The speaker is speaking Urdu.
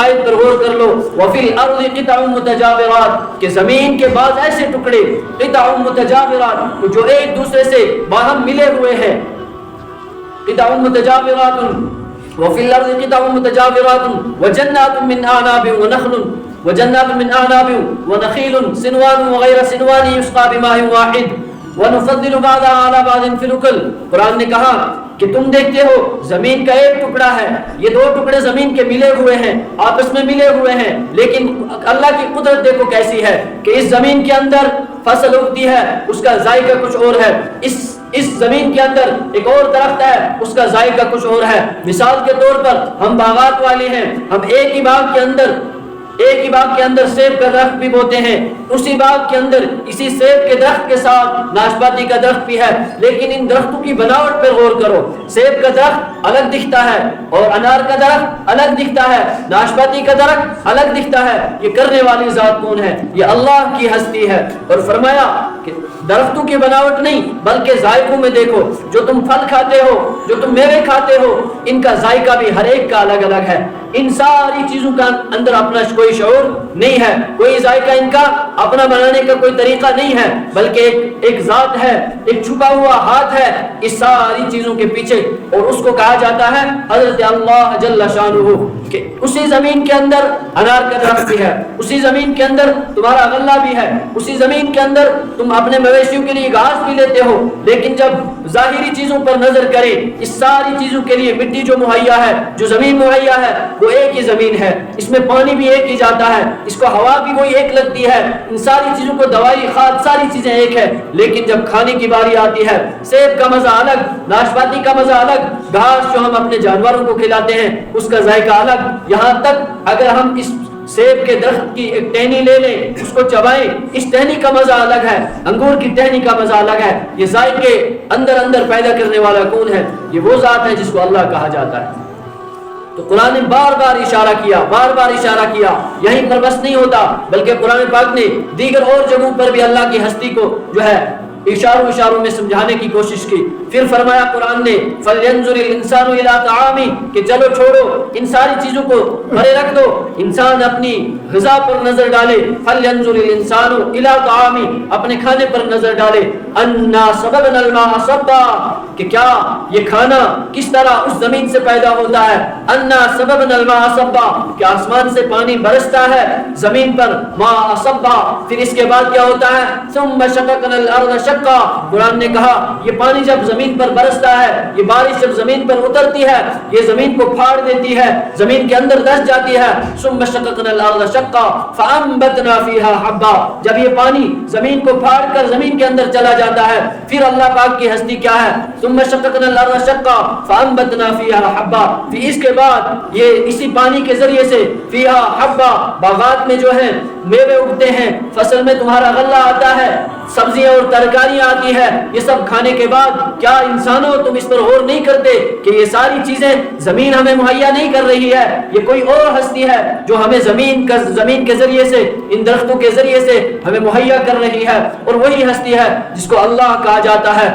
آیت پر غور کر لو. وفی الارض قطع متجاورات کہ زمین کے بعض ایسے ٹکڑے قطع متجاورات جو ایک دوسرے سے باہم ملے ہوئے ہیں. قطع متجاورات وفی الارض قطع متجاورات وجنات من اعناب ونخیل سنوان وغیر سنوان یسقى بماء واحد ونفضل بعضها على بعض في الأكل. قرآن نے کہا کہ تم دیکھتے ہو زمین کا ایک ٹکڑا ہے, یہ دو ٹکڑے زمین کے ملے ہوئے ہیں, آپس میں ملے ہوئے ہیں, لیکن اللہ کی قدرت دیکھو کیسی ہے کہ اس زمین کے اندر فصل اگتی ہے, اس کا ذائقہ کچھ اور ہے. اس زمین کے اندر ایک اور درخت ہے, اس کا ذائقہ کچھ اور ہے. مثال کے طور پر ہم باغات والے ہیں, ہم ایک ہی باغ کے اندر سیب کا درخت بھی بوتے ہیں, اسی باغ کے اندر اسی سیب کے درخت کے ساتھ ناشپاتی کا درخت بھی ہے, لیکن ان درختوں کی بناوٹ پر غور کرو. سیب کا درخت الگ دکھتا ہے اور انار کا درخت الگ دکھتا ہے, ناشپاتی کا درخت الگ دکھتا ہے. یہ کرنے والی ذات کون ہے؟ یہ اللہ کی ہستی ہے. اور فرمایا کہ درختوں کی بناوٹ نہیں بلکہ ذائقوں میں دیکھو. جو تم پھل کھاتے ہو, جو تم میوے کھاتے ہو, ان کا ذائقہ بھی ہر ایک کا الگ الگ ہے. ان ساری چیزوں کا اندر اپنا کوئی شعور نہیں ہے, کوئی ذائقہ ان کا اپنا بنانے کا کوئی طریقہ نہیں ہے, بلکہ ایک ذات ہے, ایک چھپا ہوا ہاتھ ہے اس ساری چیزوں کے پیچھے. اور اس کو کہا جاتا ہے حضرت اللہ جل شانہ, کہ اسی زمین کے اندر انار کا درخت بھی ہے, اسی زمین کے اندر تمہارا غلہ بھی ہے, اسی زمین کے اندر تم اپنے مویشیوں کے لیے گھاس بھی لیتے ہو. لیکن جب ظاہری چیزوں پر نظر کرے, اس ساری چیزوں کے لیے مٹی جو مہیا ہے, جو زمین مہیا ہے, وہ ایک ہی زمین ہے. اس میں پانی بھی ایک ہی جاتا ہے, اس کو ہوا بھی وہی ایک لگتی ہے, ان ساری چیزوں کو دوائی کھاد ساری چیزیں ایک ہے. لیکن جب کھانے کی باری آتی ہے, سیب کا مزہ الگ, ناشپاتی کا مزہ الگ, گھاس جو ہم اپنے جانوروں کو کھلاتے ہیں اس کا ذائقہ الگ. یہاں تک اگر ہم اس سیب کے درخت کی ایک ٹہنی لے لیں, اس کو چبائیں, اس ٹہنی کا مزہ الگ ہے, انگور کی ٹہنی کا مزہ الگ ہے. یہ ذائقے اندر پیدا کرنے والا کون ہے؟ یہ وہ ذات ہے جس کو اللہ کہا جاتا ہے. تو قرآن نے بار بار اشارہ کیا. یہیں پر بس نہیں ہوتا, بلکہ قرآن پاک نے دیگر اور جگہوں پر بھی اللہ کی ہستی کو جو ہے اشاروں میں سمجھانے کی کوشش کی. پھر فرمایا قرآن نے فَلْيَنْظُرِ الْإِنسَانُ إِلَىٰ طَعَامِهِ کہ چلو چھوڑو ان ساری چیزوں کو پرے رکھ دو, انسان اپنی غذا پر نظر ڈالے. فَلْيَنْظُرِ الْإِنسَانُ إِلَىٰ طَعَامِهِ اپنے کھانے پر نظر ڈالے. أَنَّا صَبَبْنَا الْمَاءَ صَبًّا کہ کیا یہ کھانا کس طرح اس زمین سے پیدا ہوتا ہے. أَنَّا صَبَبْنَا الْمَاءَ صَبًّا کہ آسمان سے پانی برستا ہے زمین پر, ماء صبا. پھر اس کے بعد کیا ہوتا ہے؟ ثُمَّ شَقَقْنَا الْأَرْضَ شَقًّا قرآن نے کہا یہ پانی جب زمین پر برستا ہے, یہ بارش جب زمین پر اترتی ہے, یہ زمین کو پھاڑ دیتی ہے, زمین کے اندر دس جاتی ہے. ثُمَّ شَقَقْنَا الْأَرْضَ شَقًّا فَأَنبَتْنَا فِيهَا حَبًّا جب یہ پانی زمین کو پھاڑ کر زمین کے اندر چلا جاتا ہے, پھر اللہ پاک کی ہستی کیا ہے؟ ثُمَّ شَقَقْنَا الْأَرْضَ شَقًّا فَأَنبَتْنَا فِيهَا حَبًّا پھر اس کے بعد یہ اسی پانی کے ذریعے سے فِيهَا حَبًّا باغات میں جو ہیں میوے اگتے ہیں, فصل میں تمہارا غلہ آتا ہے, سبزیاں اور ترکاریاں آتی ہے. یہ سب کھانے کے بعد کیا انسانوں تم اس پر غور نہیں کرتے کہ یہ ساری چیزیں زمین ہمیں مہیا نہیں کر رہی ہے, یہ کوئی اور ہستی ہے جو ہمیں زمین کے ذریعے سے, ان درختوں کے ذریعے سے ہمیں مہیا کر رہی ہے, اور وہی ہستی ہے جس کو اللہ کہا جاتا ہے.